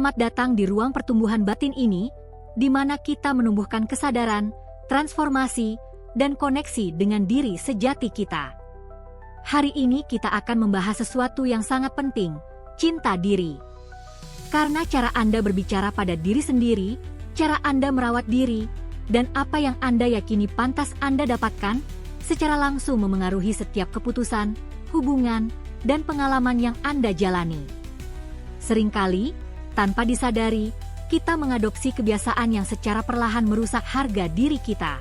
Selamat datang di ruang pertumbuhan batin ini, di mana kita menumbuhkan kesadaran, transformasi, dan koneksi dengan diri sejati kita. Hari ini kita akan membahas sesuatu yang sangat penting, cinta diri. Karena cara Anda berbicara pada diri sendiri, cara Anda merawat diri, dan apa yang Anda yakini pantas Anda dapatkan, secara langsung memengaruhi setiap keputusan, hubungan, dan pengalaman yang Anda jalani. Seringkali, tanpa disadari, kita mengadopsi kebiasaan yang secara perlahan merusak harga diri kita.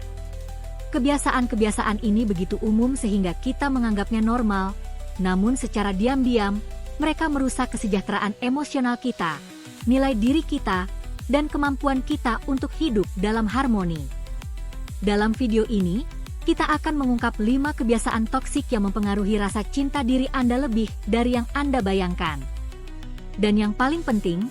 Kebiasaan-kebiasaan ini begitu umum sehingga kita menganggapnya normal, namun secara diam-diam, mereka merusak kesejahteraan emosional kita, nilai diri kita, dan kemampuan kita untuk hidup dalam harmoni. Dalam video ini, kita akan mengungkap 5 kebiasaan toksik yang mempengaruhi rasa cinta diri Anda lebih dari yang Anda bayangkan. Dan yang paling penting,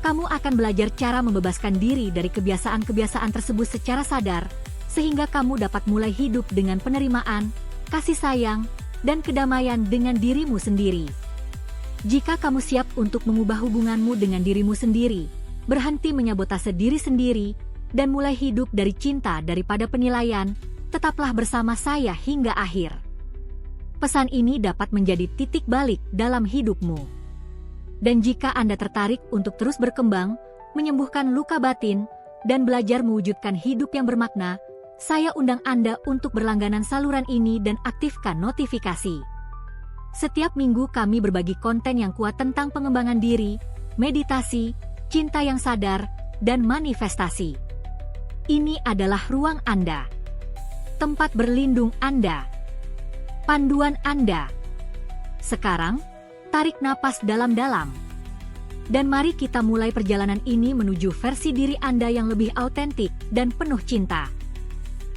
kamu akan belajar cara membebaskan diri dari kebiasaan-kebiasaan tersebut secara sadar, sehingga kamu dapat mulai hidup dengan penerimaan, kasih sayang, dan kedamaian dengan dirimu sendiri. Jika kamu siap untuk mengubah hubunganmu dengan dirimu sendiri, berhenti menyabotase diri sendiri, dan mulai hidup dari cinta daripada penilaian, tetaplah bersama saya hingga akhir. Pesan ini dapat menjadi titik balik dalam hidupmu. Dan jika Anda tertarik untuk terus berkembang, menyembuhkan luka batin, dan belajar mewujudkan hidup yang bermakna, saya undang Anda untuk berlangganan saluran ini dan aktifkan notifikasi. Setiap minggu kami berbagi konten yang kuat tentang pengembangan diri, meditasi, cinta yang sadar, dan manifestasi. Ini adalah ruang Anda. Tempat berlindung Anda. Panduan Anda. Sekarang, tarik napas dalam-dalam. Dan mari kita mulai perjalanan ini menuju versi diri Anda yang lebih autentik dan penuh cinta.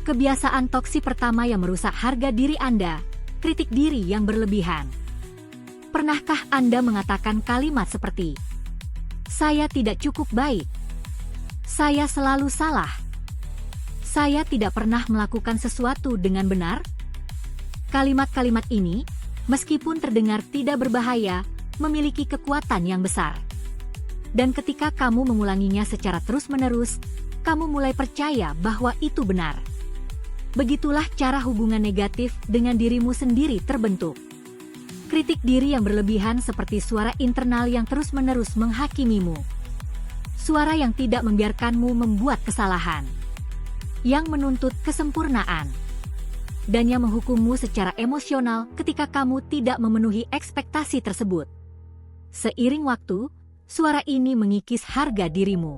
Kebiasaan toksik pertama yang merusak harga diri Anda, kritik diri yang berlebihan. Pernahkah Anda mengatakan kalimat seperti, "Saya tidak cukup baik. Saya selalu salah. Saya tidak pernah melakukan sesuatu dengan benar"? Kalimat-kalimat ini, meskipun terdengar tidak berbahaya, memiliki kekuatan yang besar. Dan ketika kamu mengulanginya secara terus-menerus, kamu mulai percaya bahwa itu benar. Begitulah cara hubungan negatif dengan dirimu sendiri terbentuk. Kritik diri yang berlebihan seperti suara internal yang terus-menerus menghakimimu. Suara yang tidak membiarkanmu membuat kesalahan. Yang menuntut kesempurnaan. Dan yang menghukummu secara emosional ketika kamu tidak memenuhi ekspektasi tersebut. Seiring waktu, suara ini mengikis harga dirimu.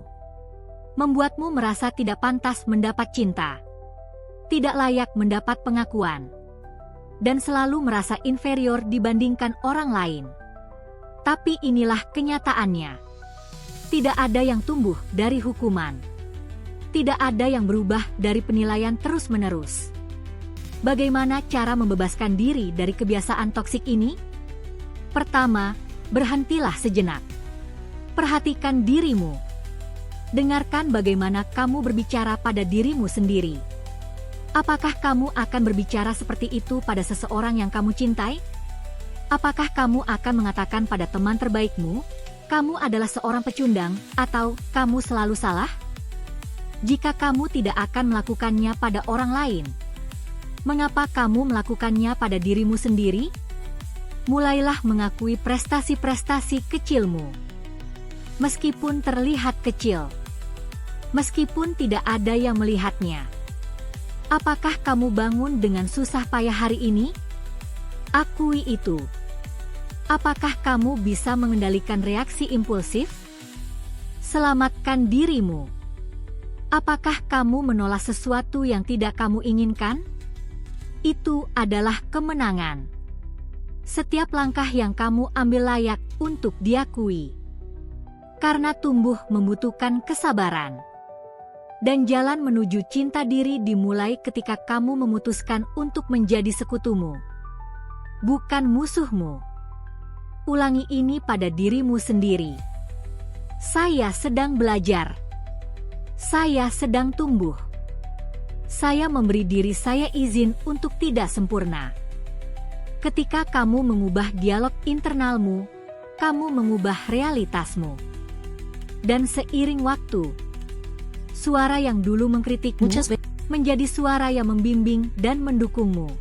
Membuatmu merasa tidak pantas mendapat cinta. Tidak layak mendapat pengakuan. Dan selalu merasa inferior dibandingkan orang lain. Tapi inilah kenyataannya. Tidak ada yang tumbuh dari hukuman. Tidak ada yang berubah dari penilaian terus-menerus. Bagaimana cara membebaskan diri dari kebiasaan toksik ini? Pertama, berhentilah sejenak. Perhatikan dirimu. Dengarkan bagaimana kamu berbicara pada dirimu sendiri. Apakah kamu akan berbicara seperti itu pada seseorang yang kamu cintai? Apakah kamu akan mengatakan pada teman terbaikmu, "Kamu adalah seorang pecundang," atau "Kamu selalu salah"? Jika kamu tidak akan melakukannya pada orang lain, mengapa kamu melakukannya pada dirimu sendiri? Mulailah mengakui prestasi-prestasi kecilmu. Meskipun terlihat kecil. Meskipun tidak ada yang melihatnya. Apakah kamu bangun dengan susah payah hari ini? Akui itu. Apakah kamu bisa mengendalikan reaksi impulsif? Selamatkan dirimu. Apakah kamu menolak sesuatu yang tidak kamu inginkan? Itu adalah kemenangan. Setiap langkah yang kamu ambil layak untuk diakui. Karena tumbuh membutuhkan kesabaran. Dan jalan menuju cinta diri dimulai ketika kamu memutuskan untuk menjadi sekutumu. Bukan musuhmu. Ulangi ini pada dirimu sendiri. Saya sedang belajar. Saya sedang tumbuh. Saya memberi diri saya izin untuk tidak sempurna. Ketika kamu mengubah dialog internalmu, kamu mengubah realitasmu. Dan seiring waktu, suara yang dulu mengkritikmu menjadi suara yang membimbing dan mendukungmu.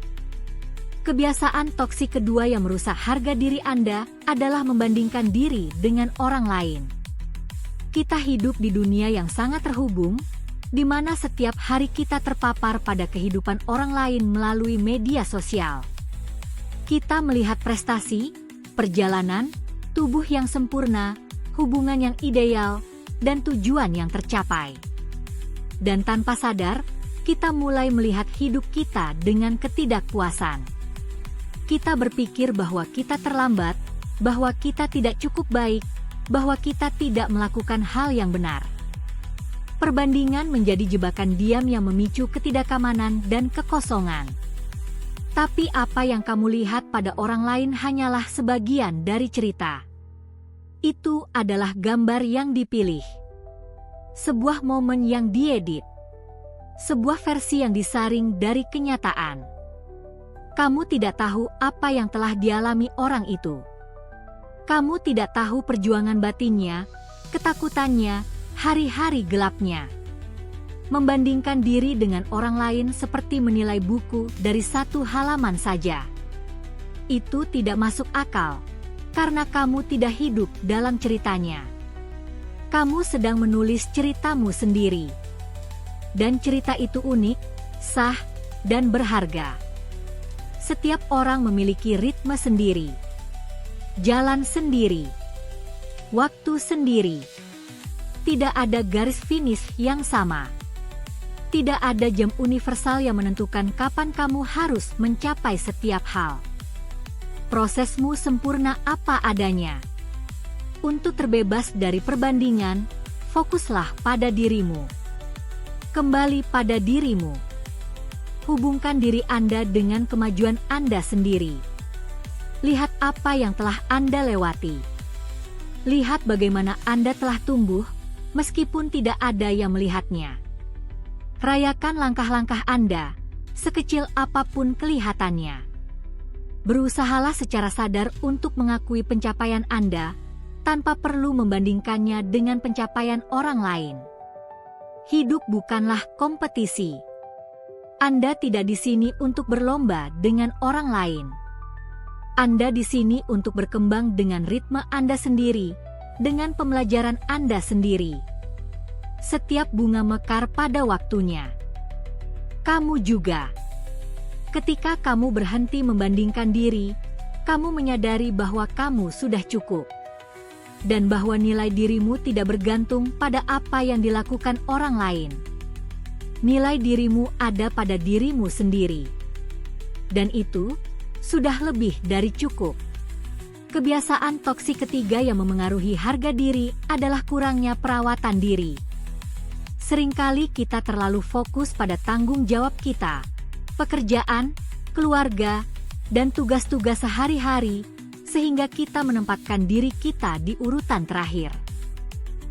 Kebiasaan toksik kedua yang merusak harga diri Anda adalah membandingkan diri dengan orang lain. Kita hidup di dunia yang sangat terhubung, di mana setiap hari kita terpapar pada kehidupan orang lain melalui media sosial. Kita melihat prestasi, perjalanan, tubuh yang sempurna, hubungan yang ideal, dan tujuan yang tercapai. Dan tanpa sadar, kita mulai melihat hidup kita dengan ketidakpuasan. Kita berpikir bahwa kita terlambat, bahwa kita tidak cukup baik, bahwa kita tidak melakukan hal yang benar. Perbandingan menjadi jebakan diam yang memicu ketidakamanan dan kekosongan. Tapi apa yang kamu lihat pada orang lain hanyalah sebagian dari cerita. Itu adalah gambar yang dipilih. Sebuah momen yang diedit. Sebuah versi yang disaring dari kenyataan. Kamu tidak tahu apa yang telah dialami orang itu. Kamu tidak tahu perjuangan batinnya, ketakutannya, hari-hari gelapnya. Membandingkan diri dengan orang lain seperti menilai buku dari satu halaman saja. Itu tidak masuk akal, karena kamu tidak hidup dalam ceritanya. Kamu sedang menulis ceritamu sendiri. Dan cerita itu unik, sah, dan berharga. Setiap orang memiliki ritme sendiri, jalan sendiri, waktu sendiri. Tidak ada garis finish yang sama. Tidak ada jam universal yang menentukan kapan kamu harus mencapai setiap hal. Prosesmu sempurna apa adanya. Untuk terbebas dari perbandingan, fokuslah pada dirimu. Kembali pada dirimu. Hubungkan diri Anda dengan kemajuan Anda sendiri. Lihat apa yang telah Anda lewati. Lihat bagaimana Anda telah tumbuh, meskipun tidak ada yang melihatnya. Rayakan langkah-langkah Anda, sekecil apapun kelihatannya. Berusahalah secara sadar untuk mengakui pencapaian Anda, tanpa perlu membandingkannya dengan pencapaian orang lain. Hidup bukanlah kompetisi. Anda tidak di sini untuk berlomba dengan orang lain. Anda di sini untuk berkembang dengan ritme Anda sendiri, dengan pembelajaran Anda sendiri. Setiap bunga mekar pada waktunya. Kamu juga. Ketika kamu berhenti membandingkan diri, kamu menyadari bahwa kamu sudah cukup. Dan bahwa nilai dirimu tidak bergantung pada apa yang dilakukan orang lain. Nilai dirimu ada pada dirimu sendiri. Dan itu sudah lebih dari cukup. Kebiasaan toksik ketiga yang memengaruhi harga diri adalah kurangnya perawatan diri. Seringkali kita terlalu fokus pada tanggung jawab kita, pekerjaan, keluarga, dan tugas-tugas sehari-hari, sehingga kita menempatkan diri kita di urutan terakhir.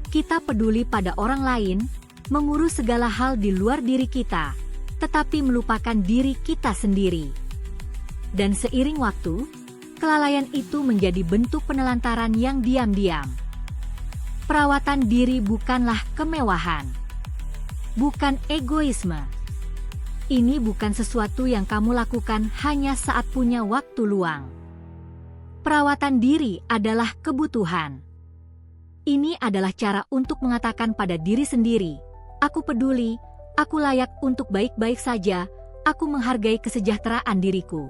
Kita peduli pada orang lain, mengurus segala hal di luar diri kita, tetapi melupakan diri kita sendiri. Dan seiring waktu, kelalaian itu menjadi bentuk penelantaran yang diam-diam. Perawatan diri bukanlah kemewahan. Bukan egoisme. Ini bukan sesuatu yang kamu lakukan hanya saat punya waktu luang. Perawatan diri adalah kebutuhan. Ini adalah cara untuk mengatakan pada diri sendiri, aku peduli, aku layak untuk baik-baik saja, aku menghargai kesejahteraan diriku.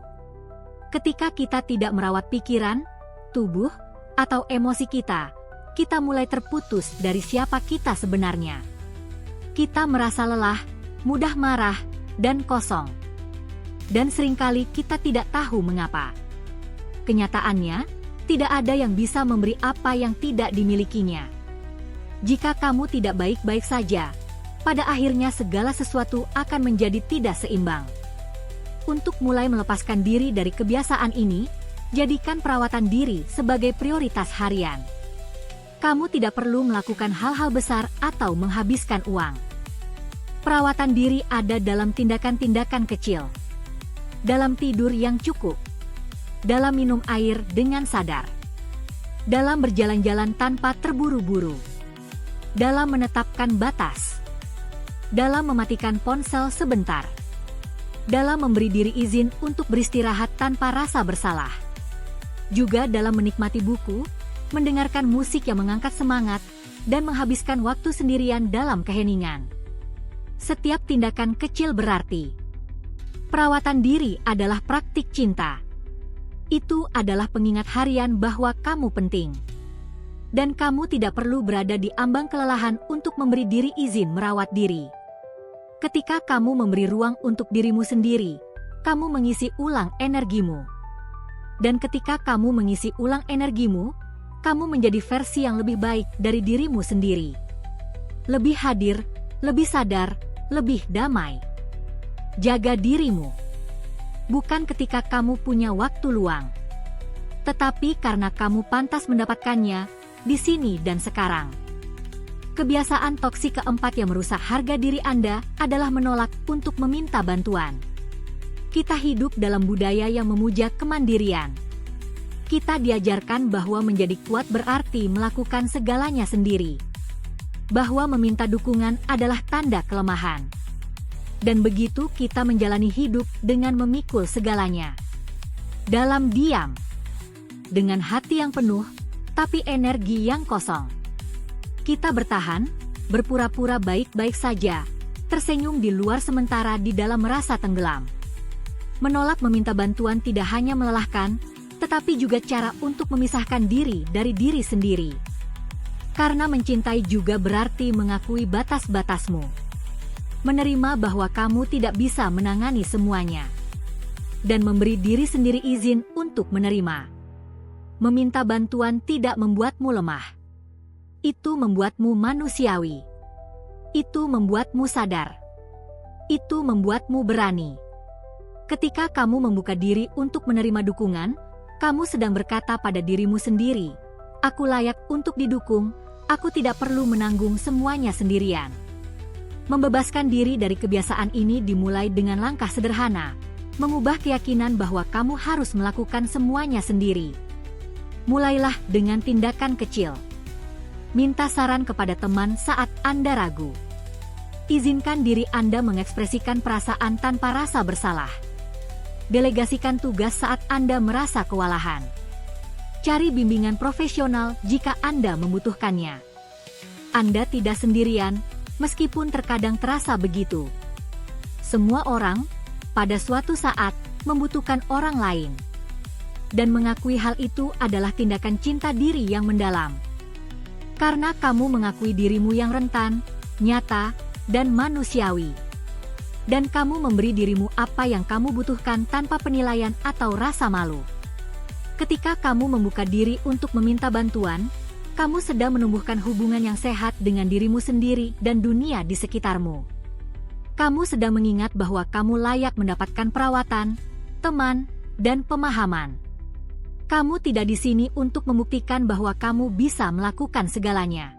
Ketika kita tidak merawat pikiran, tubuh, atau emosi kita mulai terputus dari siapa kita sebenarnya. Kita merasa lelah, mudah marah, dan kosong. Dan seringkali kita tidak tahu mengapa. Kenyataannya, tidak ada yang bisa memberi apa yang tidak dimilikinya. Jika kamu tidak baik-baik saja, pada akhirnya segala sesuatu akan menjadi tidak seimbang. Untuk mulai melepaskan diri dari kebiasaan ini, jadikan perawatan diri sebagai prioritas harian. Kamu tidak perlu melakukan hal-hal besar atau menghabiskan uang. Perawatan diri ada dalam tindakan-tindakan kecil. Dalam tidur yang cukup. Dalam minum air dengan sadar. Dalam berjalan-jalan tanpa terburu-buru. dalam menetapkan batas, dalam mematikan ponsel sebentar, dalam memberi diri izin untuk beristirahat tanpa rasa bersalah, juga dalam menikmati buku, mendengarkan musik yang mengangkat semangat, dan menghabiskan waktu sendirian dalam keheningan. Setiap tindakan kecil berarti. Perawatan diri adalah praktik cinta. Itu adalah pengingat harian bahwa kamu penting. Dan kamu tidak perlu berada di ambang kelelahan untuk memberi diri izin merawat diri. Ketika kamu memberi ruang untuk dirimu sendiri, kamu mengisi ulang energimu. Dan ketika kamu mengisi ulang energimu, kamu menjadi versi yang lebih baik dari dirimu sendiri. Lebih hadir, lebih sadar, lebih damai. Jaga dirimu. Bukan ketika kamu punya waktu luang, tetapi karena kamu pantas mendapatkannya di sini dan sekarang. Kebiasaan toksik keempat yang merusak harga diri Anda adalah menolak untuk meminta bantuan. Kita hidup dalam budaya yang memuja kemandirian. Kita diajarkan bahwa menjadi kuat berarti melakukan segalanya sendiri. Bahwa meminta dukungan adalah tanda kelemahan. Dan begitu kita menjalani hidup dengan memikul segalanya. Dalam diam. Dengan hati yang penuh, tapi energi yang kosong. Kita bertahan, berpura-pura baik-baik saja, tersenyum di luar sementara di dalam merasa tenggelam. Menolak meminta bantuan tidak hanya melelahkan, tetapi juga cara untuk memisahkan diri dari diri sendiri. Karena mencintai juga berarti mengakui batas-batasmu. Menerima bahwa kamu tidak bisa menangani semuanya. Dan memberi diri sendiri izin untuk menerima. Meminta bantuan tidak membuatmu lemah. Itu membuatmu manusiawi. Itu membuatmu sadar. Itu membuatmu berani. Ketika kamu membuka diri untuk menerima dukungan, kamu sedang berkata pada dirimu sendiri, "Aku layak untuk didukung, aku tidak perlu menanggung semuanya sendirian." Membebaskan diri dari kebiasaan ini dimulai dengan langkah sederhana, mengubah keyakinan bahwa kamu harus melakukan semuanya sendiri. Mulailah dengan tindakan kecil. Minta saran kepada teman saat Anda ragu. Izinkan diri Anda mengekspresikan perasaan tanpa rasa bersalah. Delegasikan tugas saat Anda merasa kewalahan. Cari bimbingan profesional jika Anda membutuhkannya. Anda tidak sendirian, meskipun terkadang terasa begitu. Semua orang, pada suatu saat, membutuhkan orang lain. Dan mengakui hal itu adalah tindakan cinta diri yang mendalam. Karena kamu mengakui dirimu yang rentan, nyata, dan manusiawi. Dan kamu memberi dirimu apa yang kamu butuhkan tanpa penilaian atau rasa malu. Ketika kamu membuka diri untuk meminta bantuan, kamu sedang menumbuhkan hubungan yang sehat dengan dirimu sendiri dan dunia di sekitarmu. Kamu sedang mengingat bahwa kamu layak mendapatkan perawatan, teman, dan pemahaman. Kamu tidak di sini untuk membuktikan bahwa kamu bisa melakukan segalanya.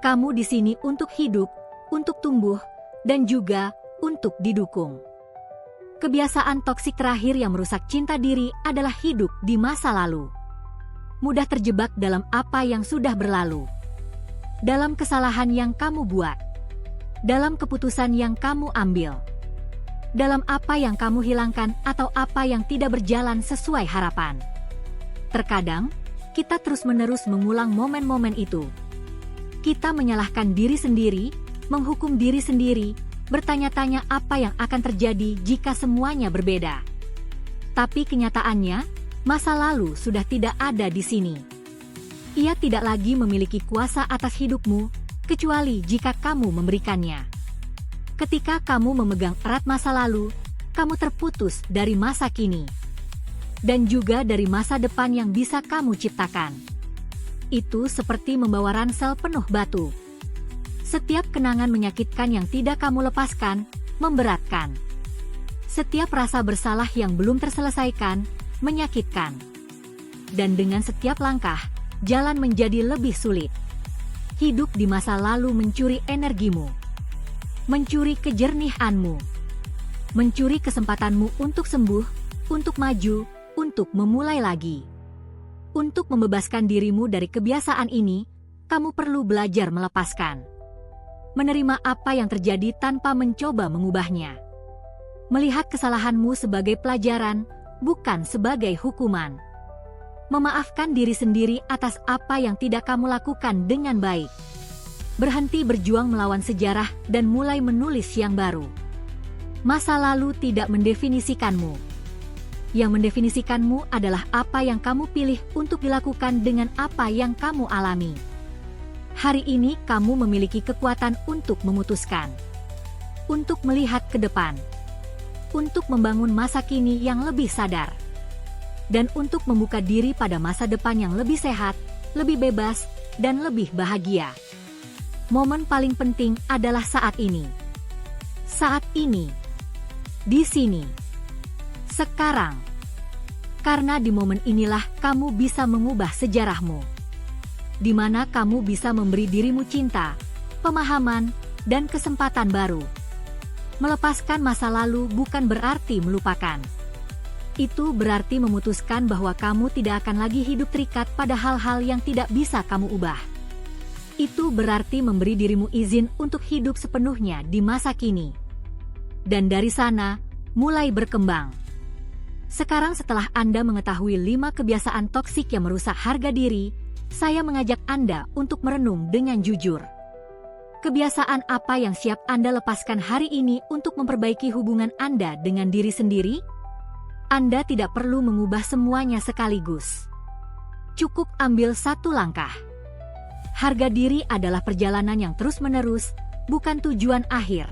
Kamu di sini untuk hidup, untuk tumbuh, dan juga untuk didukung. Kebiasaan toksik terakhir yang merusak cinta diri adalah hidup di masa lalu. Mudah terjebak dalam apa yang sudah berlalu. Dalam kesalahan yang kamu buat. Dalam keputusan yang kamu ambil. Dalam apa yang kamu hilangkan atau apa yang tidak berjalan sesuai harapan. Terkadang, kita terus-menerus mengulang momen-momen itu. Kita menyalahkan diri sendiri, menghukum diri sendiri, bertanya-tanya apa yang akan terjadi jika semuanya berbeda. Tapi kenyataannya, masa lalu sudah tidak ada di sini. Ia tidak lagi memiliki kuasa atas hidupmu, kecuali jika kamu memberikannya. Ketika kamu memegang erat masa lalu, kamu terputus dari masa kini. Dan juga dari masa depan yang bisa kamu ciptakan. Itu seperti membawa ransel penuh batu. Setiap kenangan menyakitkan yang tidak kamu lepaskan, memberatkan. Setiap rasa bersalah yang belum terselesaikan, menyakitkan. Dan dengan setiap langkah, jalan menjadi lebih sulit. Hidup di masa lalu mencuri energimu. Mencuri kejernihanmu. Mencuri kesempatanmu untuk sembuh, untuk maju, untuk memulai lagi. Untuk membebaskan dirimu dari kebiasaan ini, kamu perlu belajar melepaskan. Menerima apa yang terjadi tanpa mencoba mengubahnya. Melihat kesalahanmu sebagai pelajaran, bukan sebagai hukuman. Memaafkan diri sendiri atas apa yang tidak kamu lakukan dengan baik. Berhenti berjuang melawan sejarah dan mulai menulis yang baru. Masa lalu tidak mendefinisikanmu. Yang mendefinisikanmu adalah apa yang kamu pilih untuk dilakukan dengan apa yang kamu alami. Hari ini kamu memiliki kekuatan untuk memutuskan. Untuk melihat ke depan. Untuk membangun masa kini yang lebih sadar. Dan untuk membuka diri pada masa depan yang lebih sehat, lebih bebas, dan lebih bahagia. Momen paling penting adalah saat ini. Saat ini. Di sini. Sekarang. Karena di momen inilah kamu bisa mengubah sejarahmu. Di mana kamu bisa memberi dirimu cinta, pemahaman, dan kesempatan baru. Melepaskan masa lalu bukan berarti melupakan. Itu berarti memutuskan bahwa kamu tidak akan lagi hidup terikat pada hal-hal yang tidak bisa kamu ubah. Itu berarti memberi dirimu izin untuk hidup sepenuhnya di masa kini. Dan dari sana, mulai berkembang. Sekarang setelah Anda mengetahui 5 kebiasaan toksik yang merusak harga diri, saya mengajak Anda untuk merenung dengan jujur. Kebiasaan apa yang siap Anda lepaskan hari ini untuk memperbaiki hubungan Anda dengan diri sendiri? Anda tidak perlu mengubah semuanya sekaligus. Cukup ambil satu langkah. Harga diri adalah perjalanan yang terus-menerus, bukan tujuan akhir.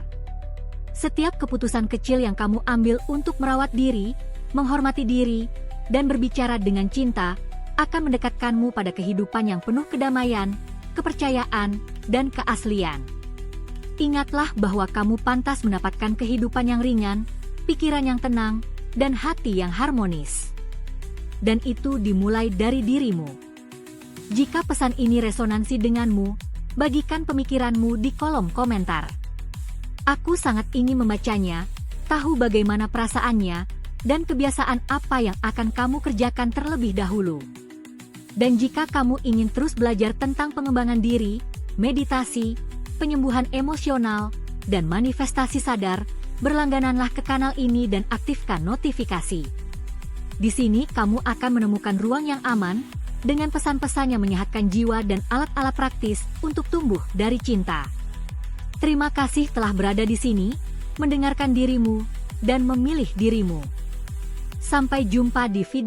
Setiap keputusan kecil yang kamu ambil untuk merawat diri, menghormati diri, dan berbicara dengan cinta, akan mendekatkanmu pada kehidupan yang penuh kedamaian, kepercayaan, dan keaslian. Ingatlah bahwa kamu pantas mendapatkan kehidupan yang ringan, pikiran yang tenang, dan hati yang harmonis. Dan itu dimulai dari dirimu. Jika pesan ini resonansi denganmu, bagikan pemikiranmu di kolom komentar. Aku sangat ingin membacanya, tahu bagaimana perasaannya, dan kebiasaan apa yang akan kamu kerjakan terlebih dahulu. Dan jika kamu ingin terus belajar tentang pengembangan diri, meditasi, penyembuhan emosional, dan manifestasi sadar, berlanggananlah ke kanal ini dan aktifkan notifikasi. Di sini kamu akan menemukan ruang yang aman, dengan pesan-pesan yang menyehatkan jiwa dan alat-alat praktis untuk tumbuh dari cinta. Terima kasih telah berada di sini, mendengarkan dirimu, dan memilih dirimu. Sampai jumpa di video